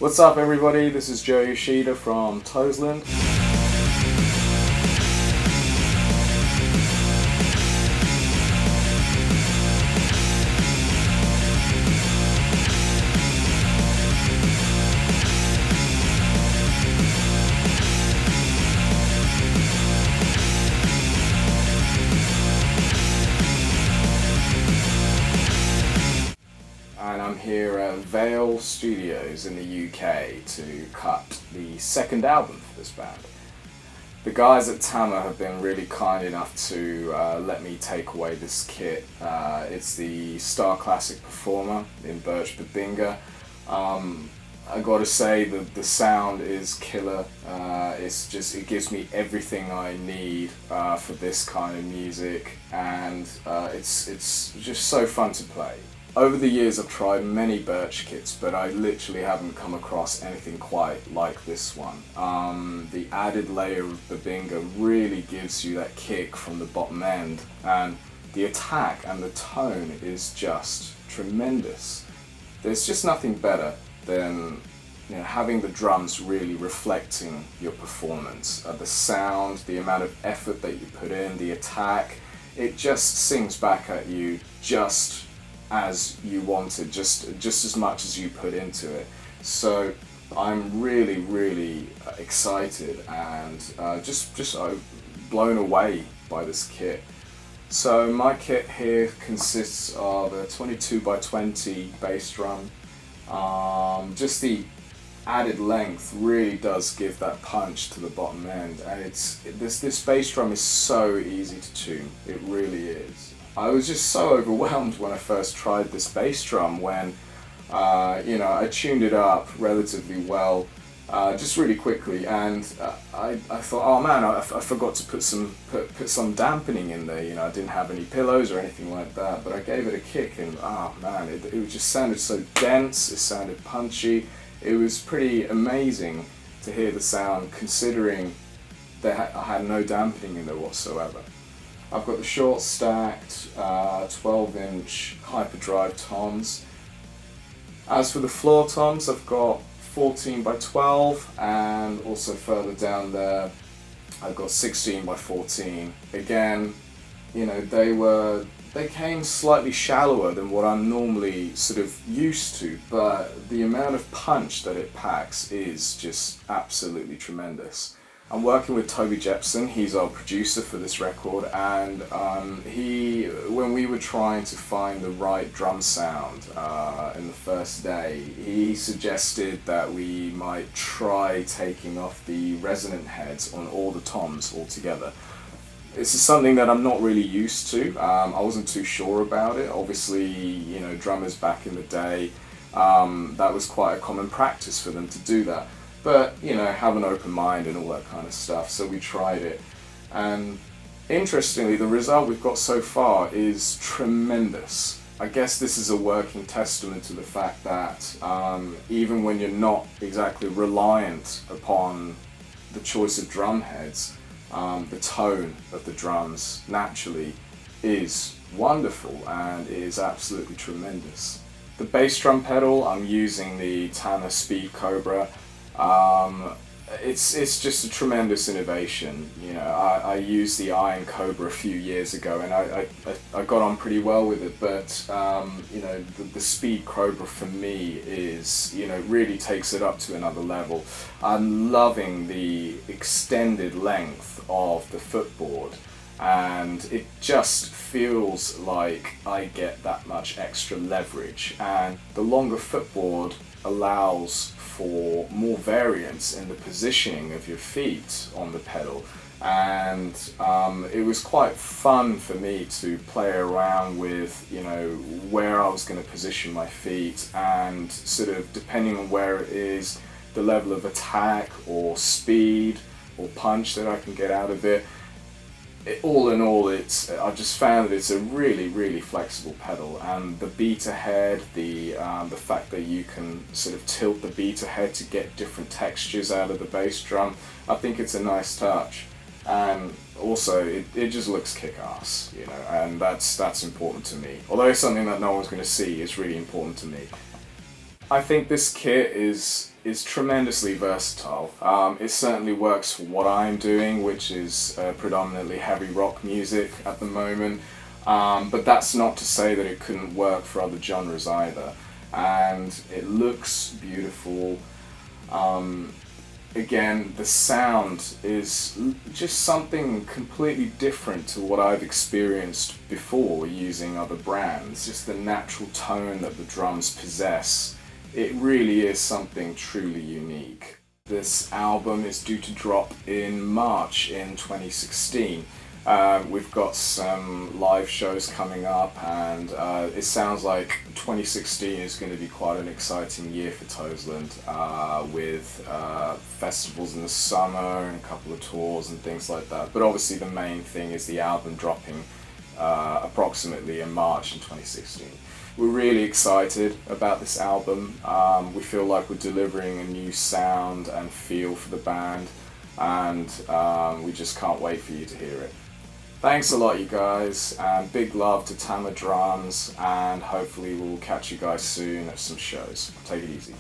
What's up everybody, this is Yoshida from Toseland. And I'm here at Vale Studios in the UK to cut the second album for this band. The guys at Tama have been really kind enough to let me take away this kit. It's the Star Classic Performer in Birch Babinga. I gotta say that the sound is killer. It gives me everything I need for this kind of music, and it's just so fun to play. Over the years I've tried many Birch kits, but I literally haven't come across anything quite like this one. The added layer of Babinga really gives you that kick from the bottom end, and the attack and the tone is just tremendous. There's just nothing better than having the drums really reflecting your performance. The sound, the amount of effort that you put in, the attack, it just sings back at you just as you wanted, just as much as you put into it. So I'm really excited and just blown away by this kit. So my kit here consists of a 22x20 bass drum. Just the added length really does give that punch to the bottom end, and this bass drum is so easy to tune. It really is. I was just so overwhelmed when I first tried this bass drum when I tuned it up relatively well, just really quickly, and I thought, oh man, I forgot to put some dampening in there. I didn't have any pillows or anything like that, but I gave it a kick, and oh man, it just sounded so dense. It sounded punchy. It was pretty amazing to hear the sound, considering that I had no dampening in there whatsoever. I've got the short stacked 12-inch hyperdrive toms. As for the floor toms, I've got 14x12, and also further down there I've got 16x14. Again, they came slightly shallower than what I'm normally sort of used to, but the amount of punch that it packs is just absolutely tremendous. I'm working with Toby Jepson. He's our producer for this record, and when we were trying to find the right drum sound in the first day, he suggested that we might try taking off the resonant heads on all the toms altogether. This is something that I'm not really used to. I wasn't too sure about it. Obviously, drummers back in the day, that was quite a common practice for them to do that. But, have an open mind and all that kind of stuff. So we tried it. And interestingly, the result we've got so far is tremendous. I guess this is a working testament to the fact that even when you're not exactly reliant upon the choice of drum heads, the tone of the drums naturally is wonderful and is absolutely tremendous. The bass drum pedal, I'm using the Tama Speed Cobra. It's just a tremendous innovation. I used the Iron Cobra a few years ago, and I got on pretty well with it, but the Speed Cobra for me is really takes it up to another level. I'm loving the extended length of the footboard, and it just feels like I get that much extra leverage, and the longer footboard allows for more variance in the positioning of your feet on the pedal, and it was quite fun for me to play around with where I was going to position my feet, and sort of depending on where it is, the level of attack or speed or punch that I can get out of it. All in all, I've just found that it's a really flexible pedal, and the beater head, the fact that you can sort of tilt the beater head to get different textures out of the bass drum, I think it's a nice touch. And also it just looks kick-ass, and that's important to me. Although it's something that no one's going to see, it's really important to me. I think this kit is tremendously versatile. It certainly works for what I'm doing, which is predominantly heavy rock music at the moment. But that's not to say that it couldn't work for other genres either. And it looks beautiful. Again, the sound is just something completely different to what I've experienced before using other brands. Just the natural tone that the drums possess. It really is something truly unique. This album is due to drop in March in 2016. We've got some live shows coming up, and it sounds like 2016 is going to be quite an exciting year for Toseland, with festivals in the summer and a couple of tours and things like that. But obviously the main thing is the album dropping approximately in March in 2016. We're really excited about this album. We feel like we're delivering a new sound and feel for the band, and we just can't wait for you to hear it. Thanks a lot, you guys, and big love to Tama drums, and hopefully we'll catch you guys soon at some shows. Take it easy.